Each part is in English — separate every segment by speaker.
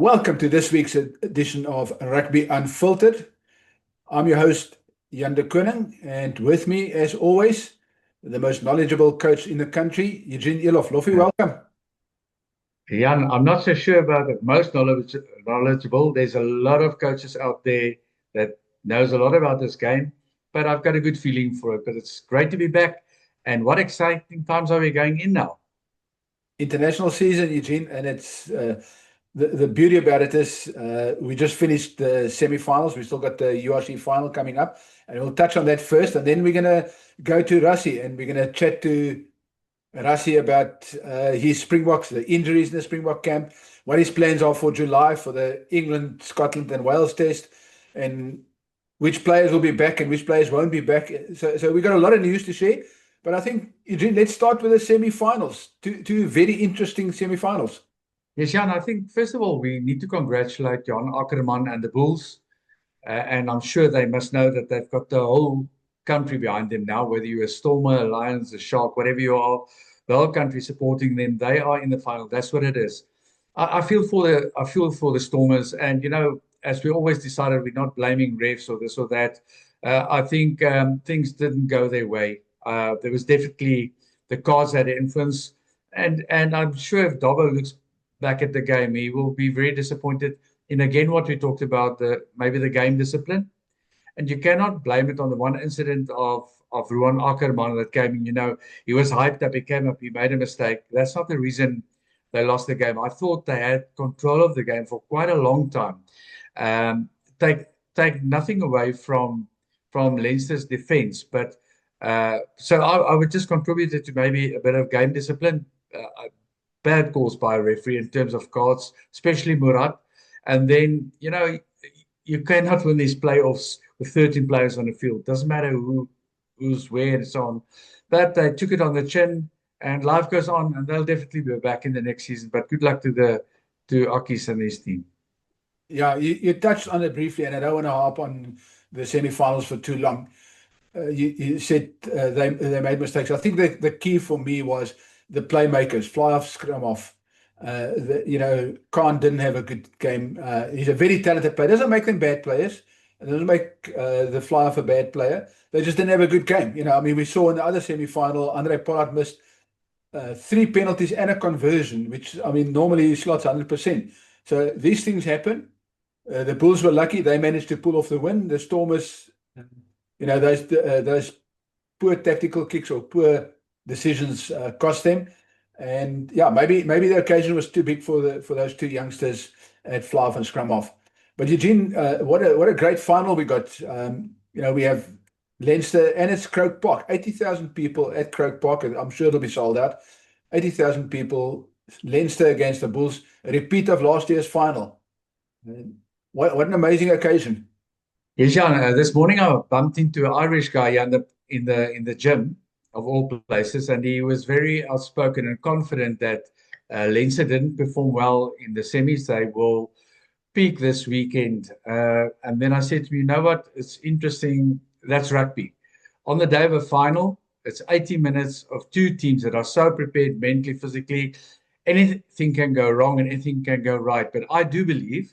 Speaker 1: Welcome to this week's edition of Rugby Unfiltered. I'm your host, Jan de Koning, and with me, as always, the most knowledgeable coach in the country, Eugene Eloff. Loffie, welcome.
Speaker 2: Jan, I'm not so sure about the most knowledgeable. There's a lot of coaches out there that knows a lot about this game, but I've got a good feeling for it. But it's great to be back. And what exciting times are we going in now?
Speaker 1: International season, Eugene, and it's the beauty about it is we just finished the semi-finals. We still got the URC final coming up, and we'll touch on that first, and then we're going to go to Rassie, and we're going to chat to Rassie about his Springboks, the injuries in the Springbok camp, what his plans are for July for the England, Scotland, and Wales test, and which players will be back and which players won't be back. So we've got a lot of news to share. But I think, Eugene, let's start with the semi-finals. Two very interesting semi-finals.
Speaker 2: Yes, Jan, I think, first of all, we need to congratulate Jan Ackerman and the Bulls. And I'm sure they must know that they've got the whole country behind them now, whether you're a Stormer, a Lions, a Shark, whatever you are, the whole country supporting them. They are in the final. That's what it is. I feel for the Stormers. And, you know, as we always decided, we're not blaming refs or this or that. I think things didn't go their way. There was definitely the cards had an influence, and I'm sure if Dobbo looks back at the game, he will be very disappointed in again what we talked about, maybe the game discipline, and you cannot blame it on the one incident of Ruan Ackerman that came in. You know, he was hyped up, he came up, he made a mistake. That's not the reason they lost the game. I thought they had control of the game for quite a long time. Take nothing away from Leinster's defense, but. So I would just contribute it to maybe a bit of game discipline, bad calls by a referee in terms of cards, especially Murat. And then, you know, you cannot win these playoffs with 13 players on the field. Doesn't matter who's where and so on. But they took it on the chin, and life goes on, and they'll definitely be back in the next season. But good luck to Akis and his team.
Speaker 1: Yeah, you touched on it briefly, and I don't want to harp on the semi-finals for too long. You said they made mistakes. I think the key for me was the playmakers, fly off, scrum off. Khan didn't have a good game. He's a very talented player. Doesn't make them bad players. It doesn't make the fly off a bad player. They just didn't have a good game. You know, I mean, we saw in the other semi-final, Andre Pollard missed 3 penalties and a conversion, which, I mean, normally he slots 100%. So these things happen. The Bulls were lucky. They managed to pull off the win. The Stormers... You know, those poor tactical kicks or poor decisions cost them, and yeah, maybe the occasion was too big for those two youngsters at fly off and scrum off. But Eugene, what a great final we got. We have Leinster and it's Croke Park, 80,000 people at Croke Park. I'm sure it'll be sold out. 80,000 people. Leinster against the Bulls, a repeat of last year's final. What an amazing occasion.
Speaker 2: Yes, Jan, this morning I bumped into an Irish guy in the gym of all places, and he was very outspoken and confident that Leinster didn't perform well in the semis. They will peak this weekend. And then I said to him, you know what? It's interesting. That's rugby. On the day of a final, it's 80 minutes of two teams that are so prepared mentally, physically. Anything can go wrong and anything can go right. But I do believe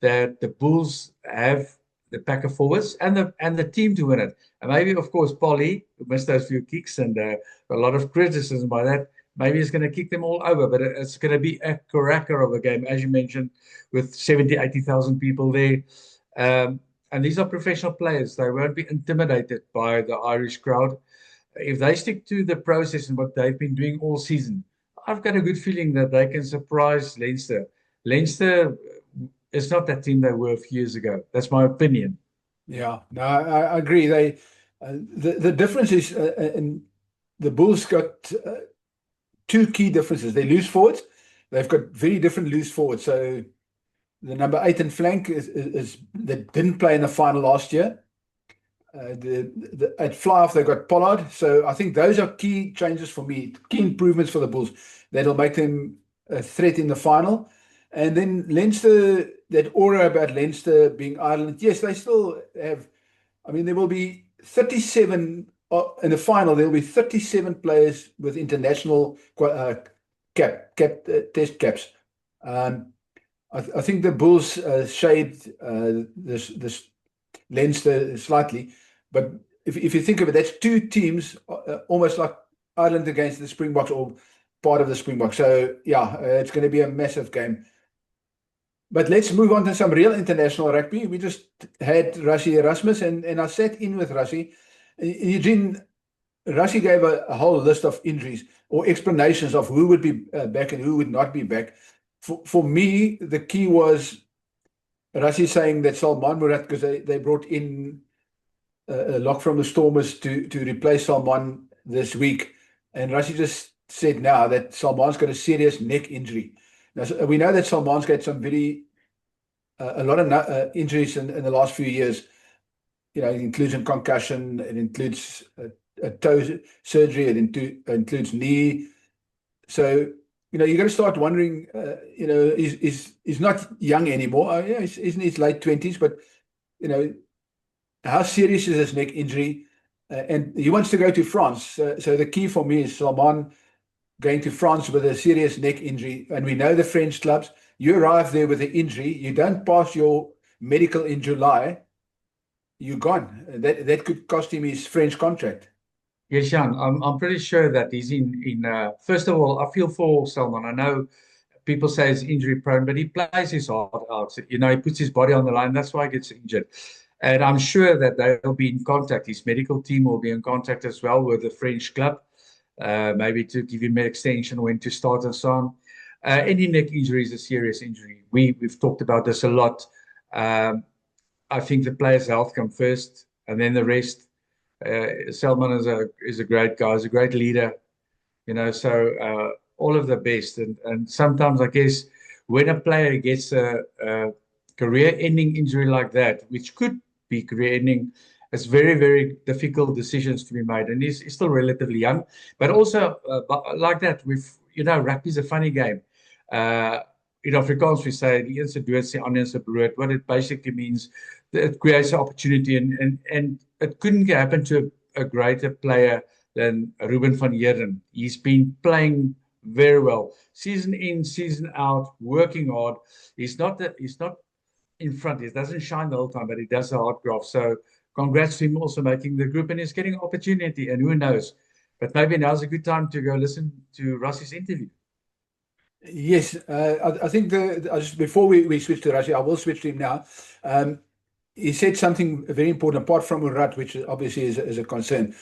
Speaker 2: that the Bulls have the pack of forwards and the team to win it. And maybe, of course, Polly, who missed those few kicks and a lot of criticism by that, maybe it's going to kick them all over. But it's going to be a cracker of a game, as you mentioned, with 70, 80,000 people there. And these are professional players. They won't be intimidated by the Irish crowd. If they stick to the process and what they've been doing all season, I've got a good feeling that they can surprise Leinster. Leinster... It's not that team they were a few years ago. That's my opinion.
Speaker 1: Yeah, no, I agree. The difference is in the Bulls got two key differences. They loose forwards. They've got very different loose forwards. So the number 8 in flank is that didn't play in the final last year. At fly off they've got Pollard. So I think those are key changes for me, key improvements for the Bulls that'll make them a threat in the final. And then Leinster, that aura about Leinster being Ireland, yes, they still have. I mean, there will be 37 in the final. There will be 37 players with international test caps. I think the Bulls shade this Leinster slightly, but if you think of it, that's two teams almost like Ireland against the Springboks or part of the Springboks. So yeah, it's going to be a massive game. But let's move on to some real international rugby. We just had Rassie Erasmus, and I sat in with Rassie. Eugene, Rassie gave a whole list of injuries or explanations of who would be back and who would not be back. For me, the key was Rassie saying that Salman Murad, because they brought in a lock from the Stormers to replace Salman this week. And Rassie just said now that Salman's got a serious neck injury. Now, so we know that Salman's got some a lot of injuries in the last few years. You know, it includes a concussion, it includes a toe surgery, it includes knee. So, you know, you're going to start wondering, you know, he's not young anymore. Yeah, he's in his late 20s, but, you know, how serious is his neck injury? And he wants to go to France. So the key for me is Salman going to France with a serious neck injury. And we know the French clubs, you arrive there with an injury, you don't pass your medical in July, you're gone. That could cost him his French contract.
Speaker 2: Yes, Jan, I'm pretty sure that he's in first of all, I feel for Salman. I know people say he's injury prone, but he plays his heart out. You know, he puts his body on the line. That's why he gets injured. And I'm sure that they'll be in contact. His medical team will be in contact as well with the French club, maybe to give him an extension, when to start and so on. Any neck injury is a serious injury. We've talked about this a lot. I think the player's health comes first, and then the rest. Salman is a great guy, he's a great leader, you know, so all of the best. And sometimes I guess when a player gets a career-ending injury like that, which could be career-ending, it's very, very difficult decisions to be made. And he's still relatively young, but also like that, you know, rugby is a funny game. In Afrikaans we say, die een se dood sê ander se brood. What it basically means, it creates an opportunity, and it couldn't happen to a greater player than Ruben van Heerden. He's been playing very well, season in, season out, working hard. He's not in front. He doesn't shine the whole time, but he does the hard graft. So congrats to him also making the group, and he's getting opportunity. And who knows? But maybe now's a good time to go listen to Rassie's interview.
Speaker 1: Yes, I think before we switch to Rassie, I will switch to him now. He said something very important, apart from Murad, which obviously is a concern.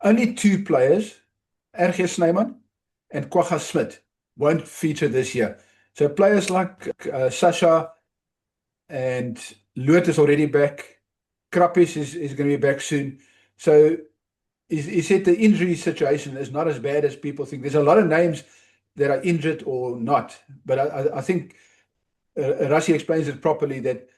Speaker 1: Only two players, RG Snyman and Kwagga Smith, won't feature this year. So players like Sasha and Loot is already back. Krappies is going to be back soon. So he said the injury situation is not as bad as people think. There's a lot of names that are injured or not. But I think Rassie explains it properly, that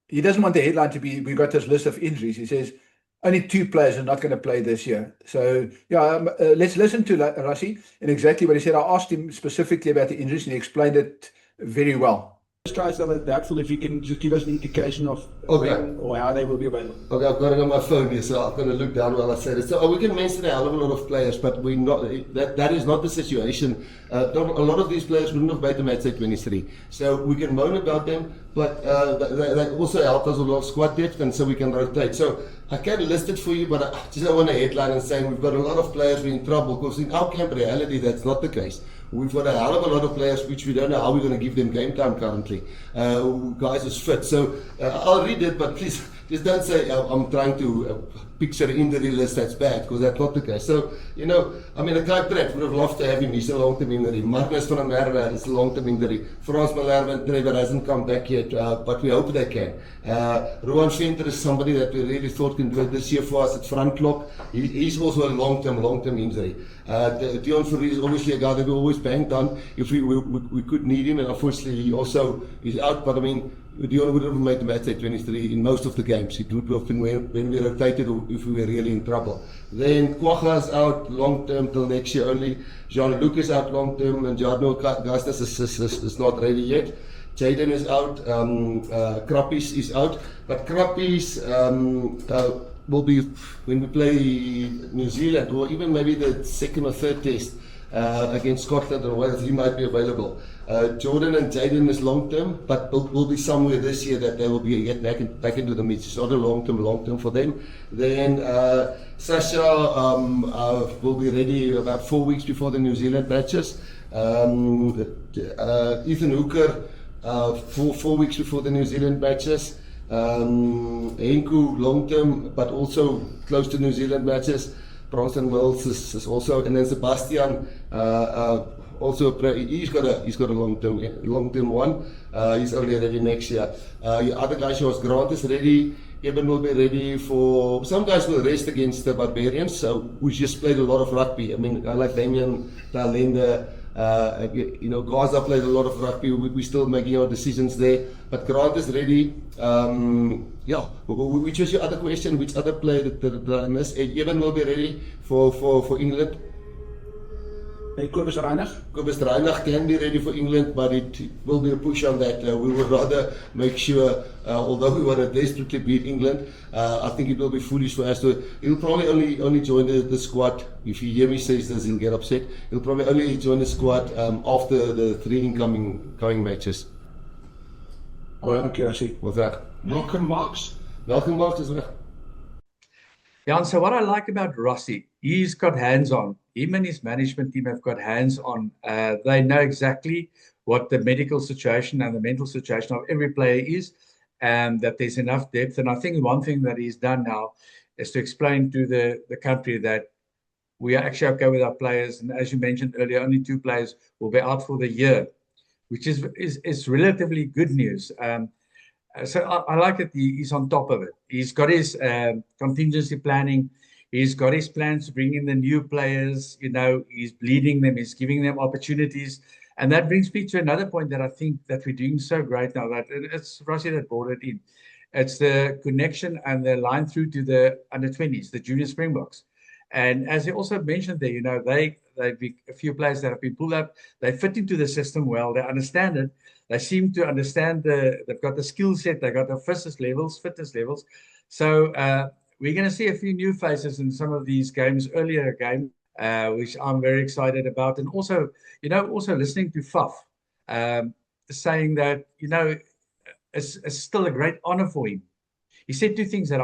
Speaker 1: he doesn't want the headline to be, we've got this list of injuries. He says only two players are not going to play this year. So, yeah, let's listen to Rassie and exactly what he said. I asked him specifically about the injuries, and he explained it very well.
Speaker 3: Let's try some of that. If you can just give us an indication of when or how they will be available.
Speaker 4: Okay, I've got it on my phone here, so I'm going to look down while I say it. So we can mention a hell of a lot of players, but that is not the situation. A lot of these players wouldn't have made the match at 23. So we can moan about them, but they also help us a lot of squad depth, and so we can rotate. So I can list it for you, but I just don't want a headline and saying we've got a lot of players being in trouble, because in our camp reality that's not the case. We've got a hell of a lot of players which we don't know how we're going to give them game time currently. Guys is fit. So I'll read it, but please just don't say I'm trying to picture an injury list that's bad, because that's not the case. So, you know, I mean, Clive Trent would have loved to have him. He's a long-term injury. Magnus van der Merwe is a long-term injury. Frans Malherbe and Trevor hasn't come back yet, but we hope they can. Rowan Venter is somebody that we really thought can do it this year for us at front lock. He's also a long-term injury. Dion Fourie is obviously a guy that we always banked on if we could need him, and unfortunately he also is out. But I mean, Dion would have made the match at 23 in most of the games. It would have been when we rotated or if we were really in trouble. Then Kwagga is out long term till next year only. Jean-Luc is out long term, and Jarno Gastas is not ready yet. Jaden is out. Krappies is out, but Krappies will be when we play New Zealand, or even maybe the second or third test. against Scotland and Wales, he might be available. Jordan and Jaden is long term, but will be somewhere this year that they will be get back into the mix. It's not a long term for them. Then Sasha will be ready about 4 weeks before the New Zealand matches. Ethan Hooker 4 weeks before the New Zealand matches. Henku long term, but also close to New Zealand matches. Bronson Wells is also, and then Sebastian also he's got a long term one. He's only ready next year. The other guy shows Grant is ready. Eben will be ready for. Some guys will rest against the Barbarians, so we just played a lot of rugby. I mean, I like Damian Talenda. Gaza played a lot of rugby. We're still making our decisions there. But Grant is ready. Which was your other question? Which other player that I missed? Eben will be ready for England.
Speaker 3: Kobus Reinach?
Speaker 4: Kobus Reinach can be ready for England, but it will be a push on that. We would rather make sure, although we want to desperately beat England, I think it will be foolish for us to. He'll probably only join the squad. If he hear me say this, he'll get upset. He'll probably only join the squad after the 3 incoming matches.
Speaker 3: Okay, I see.
Speaker 4: What's that?
Speaker 3: Malcolm Marx.
Speaker 4: Malcolm Marx as well.
Speaker 2: Yeah, and so what I like about Rossi, he's got hands-on. Him and his management team have got hands-on. They know exactly what the medical situation and the mental situation of every player is, and that there's enough depth. And I think one thing that he's done now is to explain to the country that we are actually okay with our players. And as you mentioned earlier, only 2 players will be out for the year, which is relatively good news. So I like that he's on top of it. He's got his contingency planning. He's got his plans to bring in the new players. He's leading them. He's giving them opportunities. And that brings me to another point that I think that we're doing so great now. That it's Rossi that brought it in. It's the connection and the line through to the under-20s, the junior Springboks. And as he also mentioned there, they've been a few players that have been pulled up. They fit into the system well. They understand it. They seem to understand they've got the skill set. They've got the fitness levels. So we're going to see a few new faces in some of these games, earlier game, which I'm very excited about. And also listening to Faf saying that, it's still a great honor for him. He said 2 things that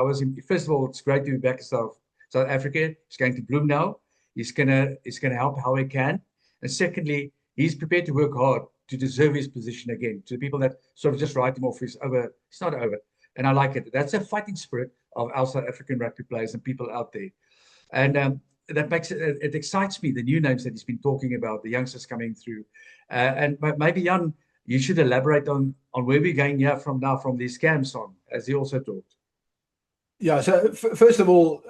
Speaker 2: first of all, it's great to be back in South Africa. He's going to bloom now. He's gonna help how he can. And secondly, he's prepared to work hard to deserve his position again. To the people that sort of just write him off, it's not over. And I like it. That's a fighting spirit of our South African rugby players and people out there. And that makes it excites me, the new names that he's been talking about, the youngsters coming through. And maybe, Jan, you should elaborate on where we're going here from now from these camps on, as he also talked.
Speaker 1: Yeah, so first of all,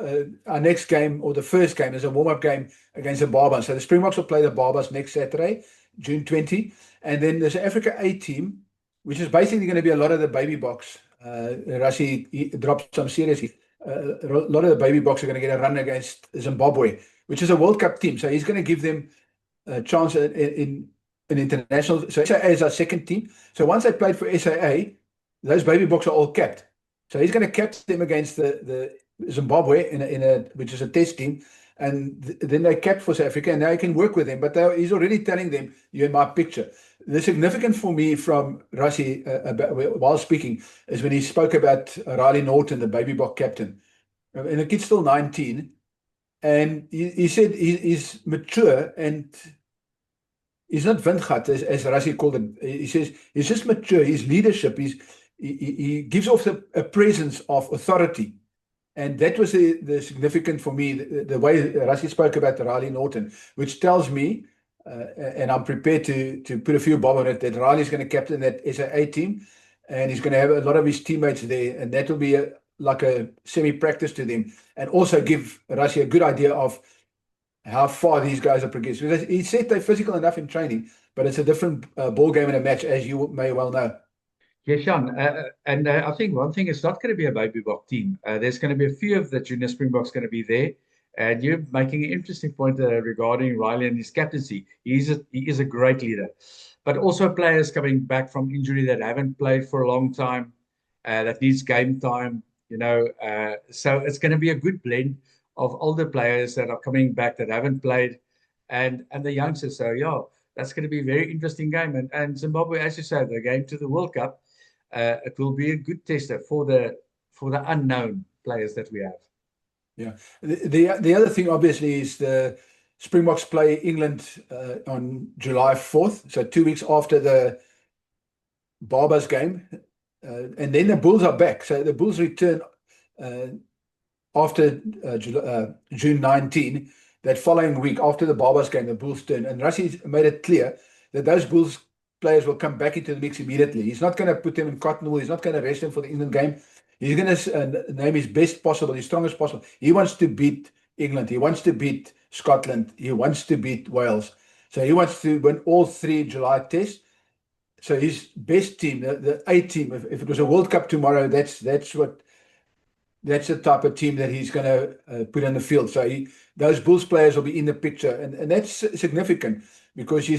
Speaker 1: our next game, or the first game, is a warm-up game against the Barbas. So the Springboks will play the Barbas next Saturday, June 20. And then there's an Africa A team, which is basically going to be a lot of the baby box. Rossi dropped some seriously. A lot of the baby box are going to get a run against Zimbabwe, which is a World Cup team. So he's going to give them a chance in international. So SAA is our second team. So once they played for SAA, those baby box are all capped. So he's going to cap them against the Zimbabwe in a which is a test team, and then they capped for South Africa, and now he can work with them. But he's already telling them, "You're in my picture." The significant for me from Rossi while speaking is when he spoke about Riley Norton, the baby box captain, and the kid's still 19, and he said he's mature and he's not windgat as Rossi called him. He says he's just mature. His leadership, he gives off a presence of authority. And that was the significant for me, the way Rossi spoke about Riley Norton, which tells me, and I'm prepared to put a few bob on it, that Riley's going to captain that SAA team, and he's going to have a lot of his teammates there, and that will be like a semi-practice to them, and also give Rossi a good idea of how far these guys are progressing. Because he said they're physical enough in training, but it's a different ball game in a match, as you may well know.
Speaker 2: Yes, Jan, and I think one thing is not going to be a baby box team. There's going to be a few of the junior Springboks going to be there, and you're making an interesting point regarding Riley and his captaincy. He is a great leader, but also players coming back from injury that haven't played for a long time, that needs game time. So it's going to be a good blend of older players that are coming back that haven't played, and the youngsters. So yeah, that's going to be a very interesting game. And Zimbabwe, as you said, the game to the World Cup, it will be a good tester for the unknown players that we have.
Speaker 1: Yeah. The other thing, obviously, is the Springboks play England on July 4th, so 2 weeks after the Barbers game. And then the Bulls are back. So the Bulls return after June 19. That following week, after the Barbers game, the Bulls turn. And Rassie made it clear that those Bulls players will come back into the mix immediately. He's not going to put them in cotton wool. He's not going to rest them for the England game. He's going to name his best possible, his strongest possible. He wants to beat England. He wants to beat Scotland. He wants to beat Wales. So he wants to win all 3 July tests. So his best team, the A team, if it was a World Cup tomorrow, that's the type of team that he's going to put on the field. So those Bulls players will be in the picture, and that's significant because he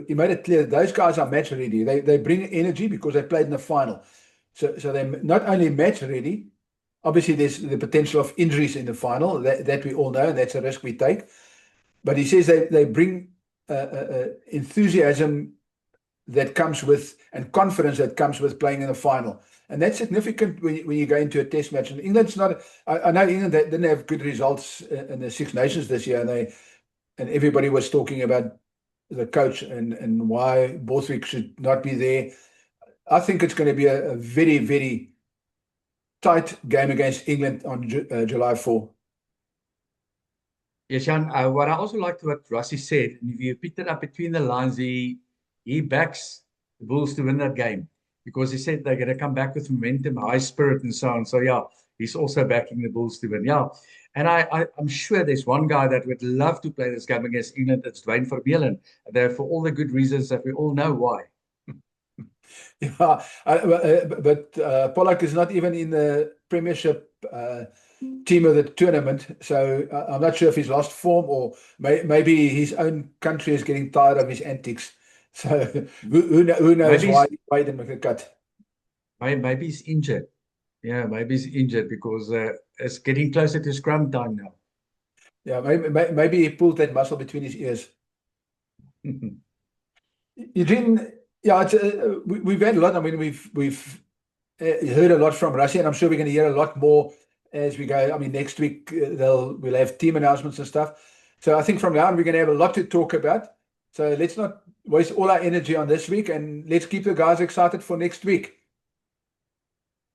Speaker 1: made it clear that those guys are match ready. They bring energy because they played in the final. So they're not only match ready. Obviously, there's the potential of injuries in the final that we all know, and that's a risk we take. But he says they bring enthusiasm that comes with, and confidence that comes with playing in the final. And that's significant when you go into a test match. And England's not, I know England didn't have good results in the Six Nations this year, and everybody was talking about the coach and why Borthwick should not be there. I think it's going to be a very, very tight game against England on July 4.
Speaker 2: Yes, Jan, what I also liked what Rassie said, and if you picked it up between the lines, he backs the Bulls to win that game because he said they're going to come back with momentum, high spirit, and so on. So yeah, he's also backing the Bulls to win. Yeah, and I'm sure there's one guy that would love to play this game against England. It's Duane Vermeulen. There for all the good reasons that we all know why.
Speaker 1: Yeah, but Pollak is not even in the Premiership team of the tournament, so I'm not sure if he's lost form or maybe his own country is getting tired of his antics. So who knows why he didn't make the cut?
Speaker 2: Maybe he's injured. Yeah, maybe he's injured because it's getting closer to scrum time now.
Speaker 1: Yeah, maybe he pulled that muscle between his ears. Eugene, yeah, it's, we've had a lot. I mean, we've heard a lot from Rassie, and I'm sure we're going to hear a lot more as we go. I mean, next week we'll have team announcements and stuff. So I think from now on we're going to have a lot to talk about. So let's not waste all our energy on this week, and let's keep the guys excited for next week.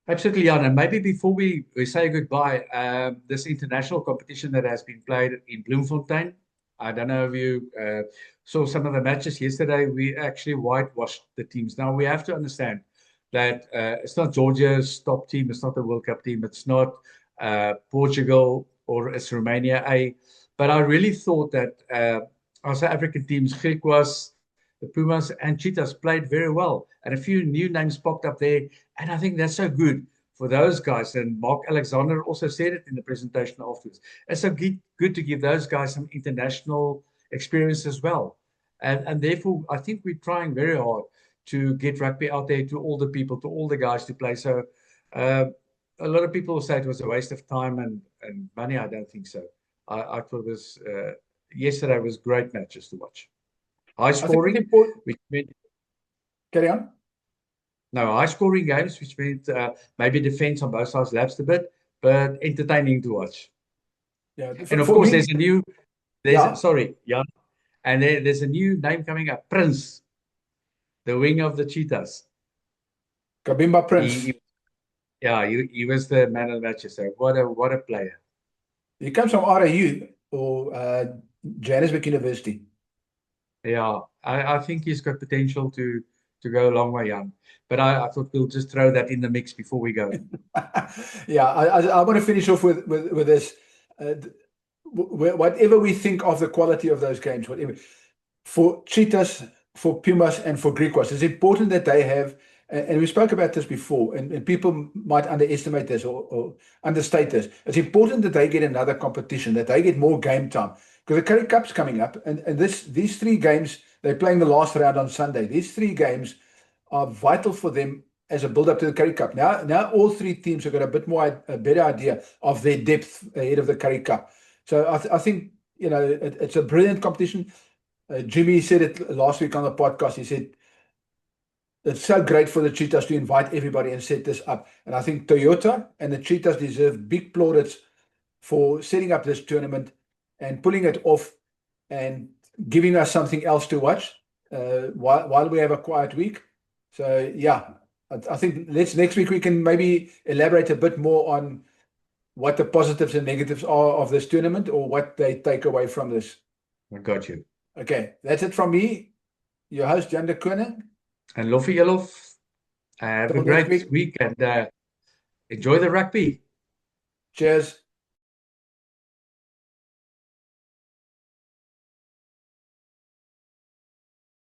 Speaker 2: Absolutely, Jan. And maybe before we say goodbye, this international competition that has been played in Bloemfontein, I don't know if you saw some of the matches yesterday. We actually whitewashed the teams. Now, we have to understand that it's not Georgia's top team. It's not the World Cup team. It's not Portugal or it's Romania A. But I really thought that our South African teams, Griquas, the Pumas and Cheetahs played very well. And a few new names popped up there. And I think that's so good for those guys. And Mark Alexander also said it in the presentation afterwards. It's so good to give those guys some international experience as well. And therefore, I think we're trying very hard to get rugby out there to all the people, to all the guys to play. So a lot of people will say it was a waste of time and money. I don't think so. I thought it was, yesterday was great matches to watch. High scoring, which meant...
Speaker 1: Carry on.
Speaker 2: No, high scoring games, which meant maybe defense on both sides lapsed a bit, but entertaining to watch.
Speaker 1: Yeah,
Speaker 2: and of course, there's a new,
Speaker 1: Yeah.
Speaker 2: Jan, and there's a new name coming up, Prince, the wing of the Cheetahs.
Speaker 1: Kabimba Prince.
Speaker 2: He was the man of the match. So what a player.
Speaker 1: He comes from RAU or Johannesburg University.
Speaker 2: Yeah, I think he's got potential to go a long way, Jan. But I thought we'll just throw that in the mix before we go.
Speaker 1: Yeah, I want to finish off with this. Whatever we think of the quality of those games, whatever, for Cheetahs, for Pumas, and for Griquas, it's important that they have, and we spoke about this before, and people might underestimate this or understate this. It's important that they get another competition, that they get more game time. Because the Currie Cup's coming up, and these 3 games, they're playing the last round on Sunday. These 3 games are vital for them as a build-up to the Currie Cup. Now all 3 teams have got a better idea of their depth ahead of the Currie Cup. So I think it's a brilliant competition. Jimmy said it last week on the podcast. He said it's so great for the Cheetahs to invite everybody and set this up. And I think Toyota and the Cheetahs deserve big plaudits for setting up this tournament and pulling it off and giving us something else to watch while we have a quiet week. So yeah, I think next week we can maybe elaborate a bit more on what the positives and negatives are of this tournament, or what they take away from this.
Speaker 2: I got you.
Speaker 1: Okay, that's it from me, your host, Jan de Koning.
Speaker 2: And Loffie Elof, have
Speaker 1: Till
Speaker 2: a
Speaker 1: next
Speaker 2: great week and enjoy the rugby.
Speaker 1: Cheers.